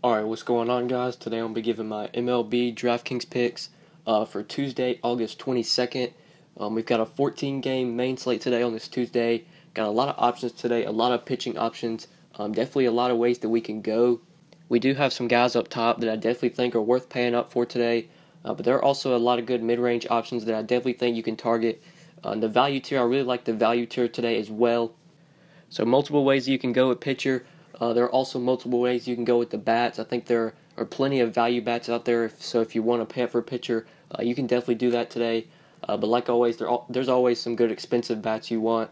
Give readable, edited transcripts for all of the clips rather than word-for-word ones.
Alright, what's going on, guys? Today I'm going to be giving my MLB DraftKings picks for Tuesday, August 22nd. We've got a 14-game main slate today on this Tuesday. Got a lot of options today, a lot of pitching options. Definitely a lot of ways that we can go. We do have some guys up top that I definitely think are worth paying up for today. But there are also a lot of good mid-range options that I definitely think you can target. The value tier, I really like the value tier today as well. So multiple ways you can go with pitcher. There are also multiple ways you can go with the bats. I think there are plenty of value bats out there, so if you want to pay up for a pitcher, you can definitely do that today. But like always, there's always some good expensive bats you want.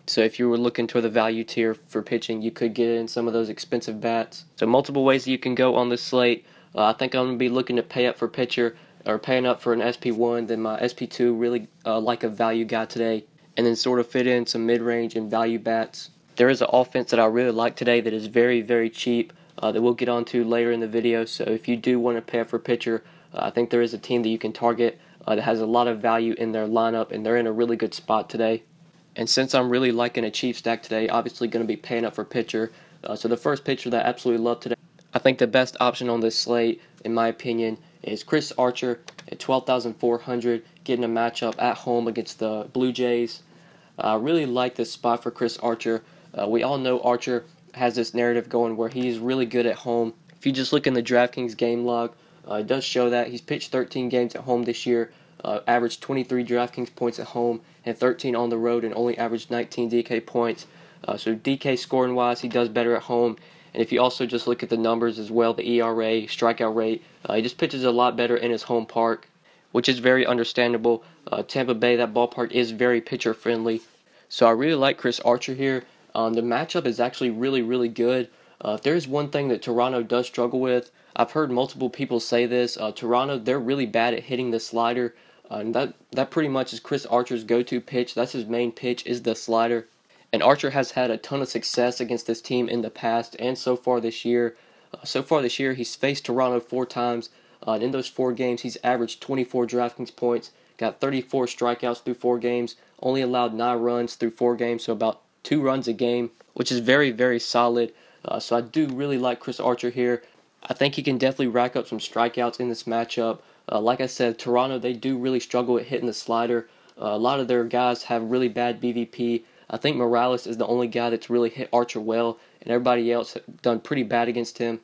So if you were looking toward the value tier for pitching, you could get in some of those expensive bats. So multiple ways you can go on this slate. I think I'm going to be looking to pay up for pitcher, or paying up for an SP1, then my SP2, really like a value guy today, and then sort of fit in some mid-range and value bats. There is an offense that I really like today that is very, very cheap that we'll get onto later in the video. So if you do want to pay up for pitcher, I think there is a team that you can target that has a lot of value in their lineup, and they're in a really good spot today. And since I'm really liking a cheap stack today, obviously going to be paying up for pitcher. So the first pitcher that I absolutely love today, I think the best option on this slate, in my opinion, is Chris Archer at 12,400, getting a matchup at home against the Blue Jays. I really like this spot for Chris Archer. We all know Archer has this narrative going where he's really good at home. If you just look in the DraftKings game log, it does show that he's pitched 13 games at home this year, averaged 23 DraftKings points at home and 13 on the road, and only averaged 19 DK points. So DK scoring wise, he does better at home. And if you also just look at the numbers as well, the ERA, strikeout rate, he just pitches a lot better in his home park, which is very understandable. Tampa Bay, that ballpark is very pitcher friendly. So I really like Chris Archer here. The matchup is actually really, really good. If there's one thing that Toronto does struggle with, I've heard multiple people say this, Toronto, they're really bad at hitting the slider. And that pretty much is Chris Archer's go-to pitch. That's his main pitch, is the slider. And Archer has had a ton of success against this team in the past and so far this year. He's faced Toronto 4 times. And in those 4 games, he's averaged 24 DraftKings points, got 34 strikeouts through 4 games, only allowed 9 runs through 4 games, so about 2 runs a game, which is very, very solid. So I do really like Chris Archer here. I think he can definitely rack up some strikeouts in this matchup. Like I said, Toronto, they do really struggle at hitting the slider. A lot of their guys have really bad BVP. I think Morales is the only guy that's really hit Archer well, and everybody else has done pretty bad against him.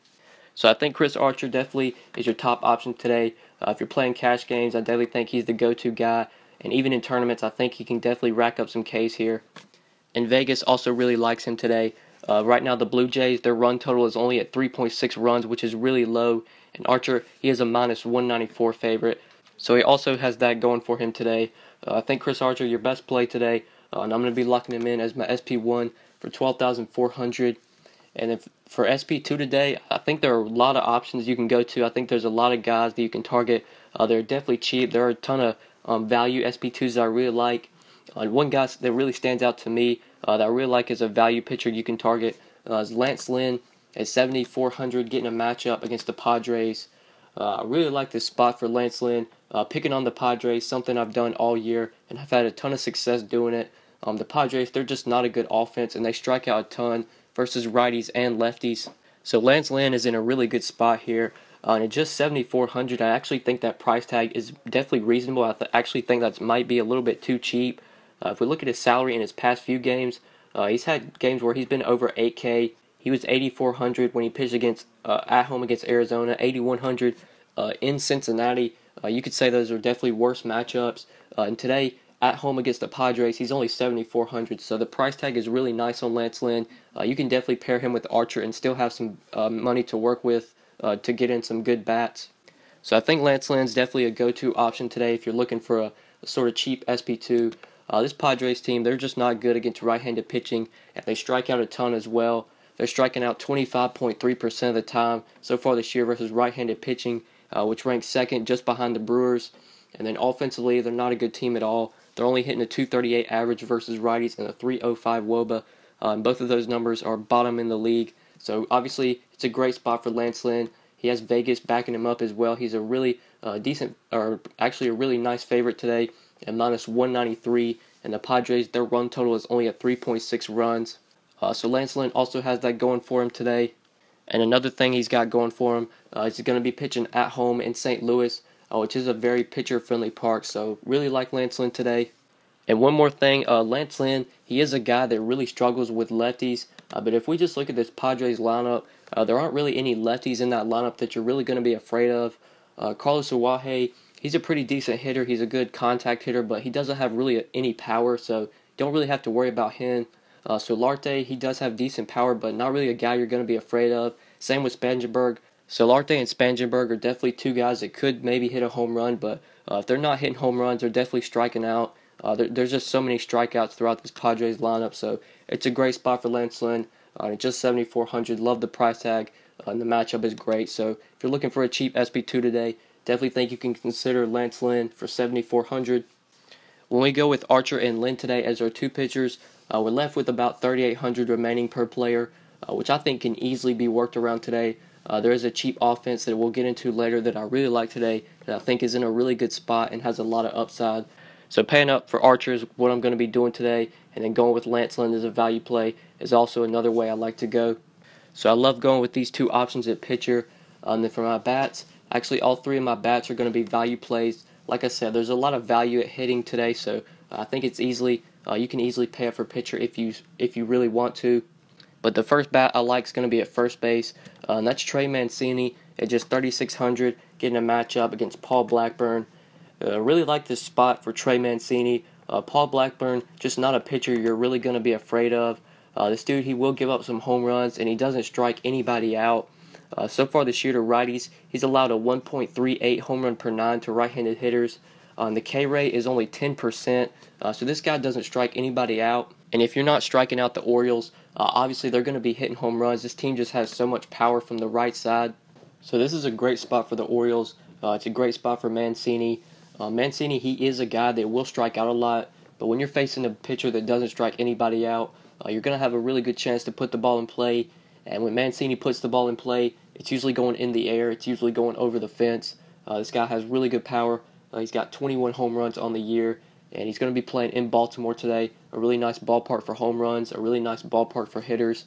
So I think Chris Archer definitely is your top option today. If you're playing cash games, I definitely think he's the go-to guy. And even in tournaments, I think he can definitely rack up some Ks here. And Vegas also really likes him today. Right now, the Blue Jays, their run total is only at 3.6 runs, which is really low. And Archer, he is a minus 194 favorite. So he also has that going for him today. I think Chris Archer, your best play today. And I'm going to be locking him in as my SP1 for 12,400. And if for SP2 today, I think there are a lot of options you can go to. I think there's a lot of guys that you can target. They're definitely cheap. There are a ton of value SP2s that I really like. One guy that really stands out to me that I really like is a value pitcher you can target is Lance Lynn at 7,400, getting a matchup against the Padres. I really like this spot for Lance Lynn. Picking on the Padres, something I've done all year, and I've had a ton of success doing it. The Padres, they're just not a good offense, and they strike out a ton versus righties and lefties. So Lance Lynn is in a really good spot here. And at just 7,400, I actually think that price tag is definitely reasonable. I actually think that might be a little bit too cheap. If we look at his salary in his past few games, he's had games where he's been over 8K. He was 8,400 when he pitched against at home against Arizona, 8,100 in Cincinnati. You could say those are definitely worse matchups. And today, at home against the Padres, he's only 7,400. So the price tag is really nice on Lance Lynn. You can definitely pair him with Archer and still have some money to work with to get in some good bats. So I think Lance Lynn's definitely a go-to option today if you're looking for a sort of cheap SP2. This Padres team, they're just not good against right-handed pitching, and they strike out a ton as well. They're striking out 25.3% of the time so far this year versus right-handed pitching, which ranks second just behind the Brewers. And then offensively, they're not a good team at all. They're only hitting a 238 average versus righties and a 305 WOBA. Both of those numbers are bottom in the league. So obviously, it's a great spot for Lance Lynn. He has Vegas backing him up as well. He's a really decent, or actually a really nice favorite today at minus 193. And the Padres, their run total is only at 3.6 runs. So Lance Lynn also has that going for him today. And another thing he's got going for him is he's going to be pitching at home in St. Louis, which is a very pitcher-friendly park. So really like Lance Lynn today. And one more thing, Lance Lynn, he is a guy that really struggles with lefties. But if we just look at this Padres lineup, there aren't really any lefties in that lineup that you're really going to be afraid of. Carlos Uwaje, he's a pretty decent hitter. He's a good contact hitter, but he doesn't have really any power, so don't really have to worry about him. Solarte, he does have decent power, but not really a guy you're going to be afraid of. Same with Spangenberg. Solarte and Spangenberg are definitely two guys that could maybe hit a home run, but if they're not hitting home runs, they're definitely striking out. There's just so many strikeouts throughout this Padres lineup, so it's a great spot for Lance Lynn. Just 7,400. Love the price tag, and the matchup is great. So if you're looking for a cheap SP2 today, definitely think you can consider Lance Lynn for 7,400. When we go with Archer and Lynn today as our two pitchers, we're left with about 3,800 remaining per player, which I think can easily be worked around today. There is a cheap offense that we'll get into later that I really like today that I think is in a really good spot and has a lot of upside. So paying up for Archer is what I'm going to be doing today, and then going with Lance Lynn as a value play is also another way I like to go. So I love going with these two options at pitcher. And then for my bats, actually all three of my bats are going to be value plays. Like I said, there's a lot of value at hitting today, so I think it's easily you can easily pay up for pitcher if you really want to. But the first bat I like is going to be at first base, and that's Trey Mancini at just 3,600, getting a matchup against Paul Blackburn. Really like this spot for Trey Mancini. Paul Blackburn, just not a pitcher you're really going to be afraid of. This dude, he will give up some home runs, and he doesn't strike anybody out. So far this year to righties, he's allowed a 1.38 home run per 9 to right-handed hitters. The K rate is only 10%, so this guy doesn't strike anybody out. And if you're not striking out the Orioles, obviously they're going to be hitting home runs. This team just has so much power from the right side. So this is a great spot for the Orioles. It's a great spot for Mancini. Mancini, he is a guy that will strike out a lot, but when you're facing a pitcher that doesn't strike anybody out, you're going to have a really good chance to put the ball in play. And when Mancini puts the ball in play, it's usually going in the air. It's usually going over the fence. This guy has really good power. He's got 21 home runs on the year, and he's going to be playing in Baltimore today. A really nice ballpark for home runs, a really nice ballpark for hitters.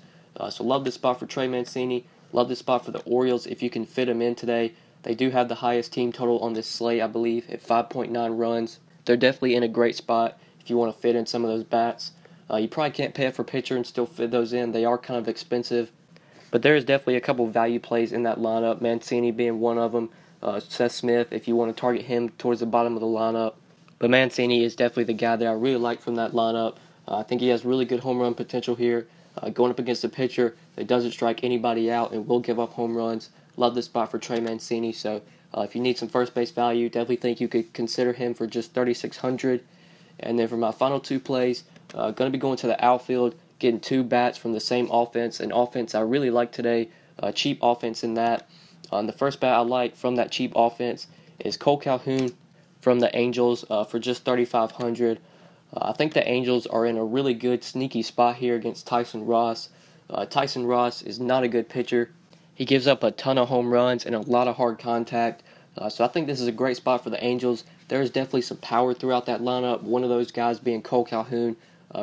So love this spot for Trey Mancini. Love this spot for the Orioles if you can fit him in today. They do have the highest team total on this slate, I believe, at 5.9 runs. They're definitely in a great spot if you want to fit in some of those bats. You probably can't pay up for pitcher and still fit those in. They are kind of expensive. But there is definitely a couple value plays in that lineup, Mancini being one of them. Seth Smith, if you want to target him towards the bottom of the lineup. But Mancini is definitely the guy that I really like from that lineup. I think he has really good home run potential here. Going up against a pitcher that doesn't strike anybody out and will give up home runs. Love this spot for Trey Mancini. So if you need some first base value, definitely think you could consider him for just 3,600. And then for my final two plays, going to be going to the outfield, getting two bats from the same offense. An offense I really like today, cheap offense in that. The first bat I like from that cheap offense is Cole Calhoun from the Angels for just 3,500. I think the Angels are in a really good sneaky spot here against Tyson Ross. Tyson Ross is not a good pitcher. He gives up a ton of home runs and a lot of hard contact. So I think this is a great spot for the Angels. There is definitely some power throughout that lineup. One of those guys being Cole Calhoun.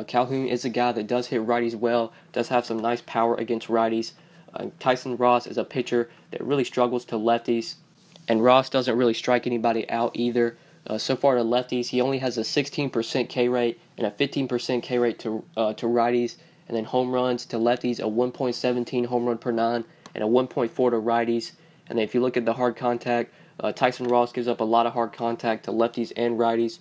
Calhoun is a guy that does hit righties well, does have some nice power against righties. Tyson Ross is a pitcher that really struggles to lefties. And Ross doesn't really strike anybody out either. So far to lefties, he only has a 16% K rate and a 15% K rate to righties. And then home runs to lefties, a 1.17 home run per 9 and a 1.4 to righties. And then if you look at the hard contact, Tyson Ross gives up a lot of hard contact to lefties and righties.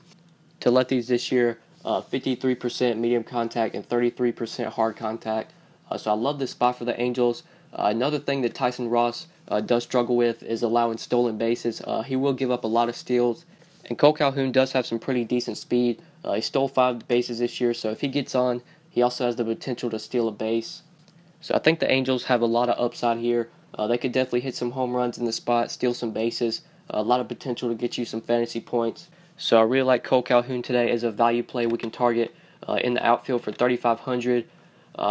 To lefties this year, 53% medium contact and 33% hard contact. So I love this spot for the Angels. Another thing that Tyson Ross does struggle with is allowing stolen bases. He will give up a lot of steals. And Cole Calhoun does have some pretty decent speed. He stole 5 bases this year, so if he gets on, he also has the potential to steal a base. So I think the Angels have a lot of upside here. They could definitely hit some home runs in the spot, steal some bases. A lot of potential to get you some fantasy points. So I really like Cole Calhoun today as a value play we can target in the outfield for 3,500.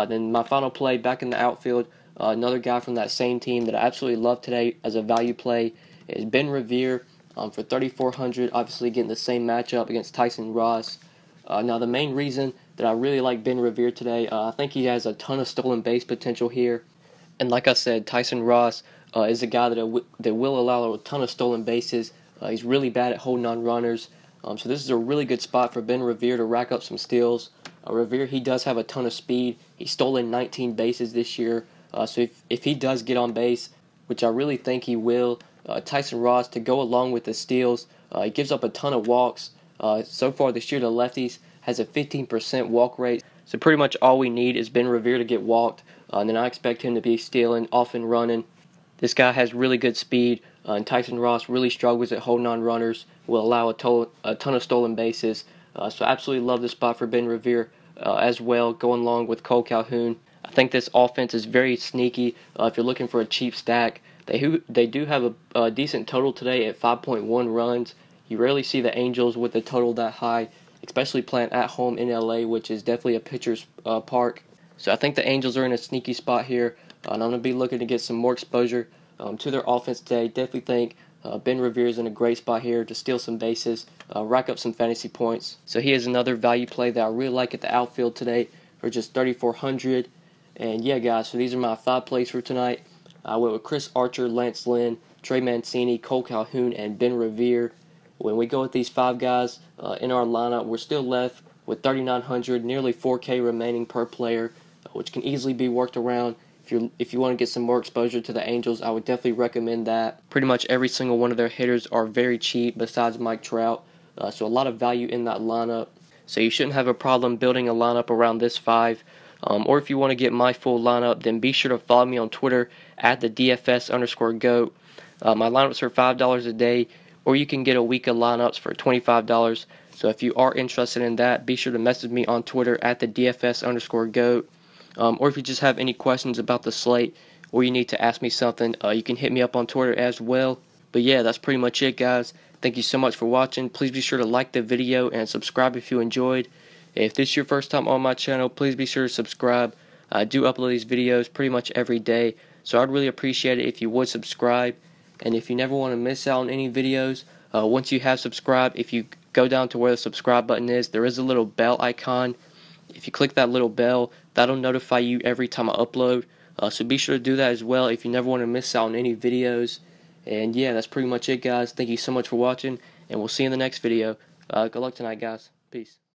Then my final play back in the outfield, another guy from that same team that I absolutely love today as a value play is Ben Revere for 3,400. Obviously getting the same matchup against Tyson Ross. Now the main reason that I really like Ben Revere today, I think he has a ton of stolen base potential here. And like I said, Tyson Ross is a guy that will allow a ton of stolen bases. He's really bad at holding on runners. So this is a really good spot for Ben Revere to rack up some steals. Revere, he does have a ton of speed. He's stolen 19 bases this year. So if he does get on base, which I really think he will, Tyson Ross, to go along with the steals, he gives up a ton of walks. So far this year, the lefties has a 15% walk rate. So pretty much all we need is Ben Revere to get walked, and then I expect him to be stealing, off and running. This guy has really good speed, and Tyson Ross really struggles at holding on runners, will allow a ton of stolen bases. So I absolutely love this spot for Ben Revere as well, going along with Cole Calhoun. I think this offense is very sneaky. If you're looking for a cheap stack, they do have a decent total today at 5.1 runs. You rarely see the Angels with a total that high, especially playing at home in LA, which is definitely a pitcher's park. So I think the Angels are in a sneaky spot here, and I'm going to be looking to get some more exposure to their offense today. Definitely think Ben Revere is in a great spot here to steal some bases, rack up some fantasy points. So he is another value play that I really like at the outfield today for just 3,400. And yeah, guys, so these are my 5 plays for tonight. I went with Chris Archer, Lance Lynn, Trey Mancini, Cole Calhoun, and Ben Revere. When we go with these 5 guys in our lineup, we're still left with 3,900, nearly 4K remaining per player, which can easily be worked around. If you want to get some more exposure to the Angels, I would definitely recommend that. Pretty much every single one of their hitters are very cheap besides Mike Trout, so a lot of value in that lineup. So you shouldn't have a problem building a lineup around this 5. Or if you want to get my full lineup, then be sure to follow me on Twitter at the DFS_GOAT. My lineups are $5 a day, or you can get a week of lineups for $25. So if you are interested in that, be sure to message me on Twitter at the DFS_GOAT. Or if you just have any questions about the slate, or you need to ask me something, you can hit me up on Twitter as well. But yeah, that's pretty much it, guys. Thank you so much for watching. Please be sure to like the video and subscribe if you enjoyed. If this is your first time on my channel, please be sure to subscribe. I do upload these videos pretty much every day, so I'd really appreciate it if you would subscribe. And if you never want to miss out on any videos, once you have subscribed, if you go down to where the subscribe button is, there is a little bell icon. If you click that little bell, that'll notify you every time I upload. So be sure to do that as well if you never want to miss out on any videos. And yeah, that's pretty much it, guys. Thank you so much for watching, and we'll see you in the next video. Good luck tonight, guys. Peace.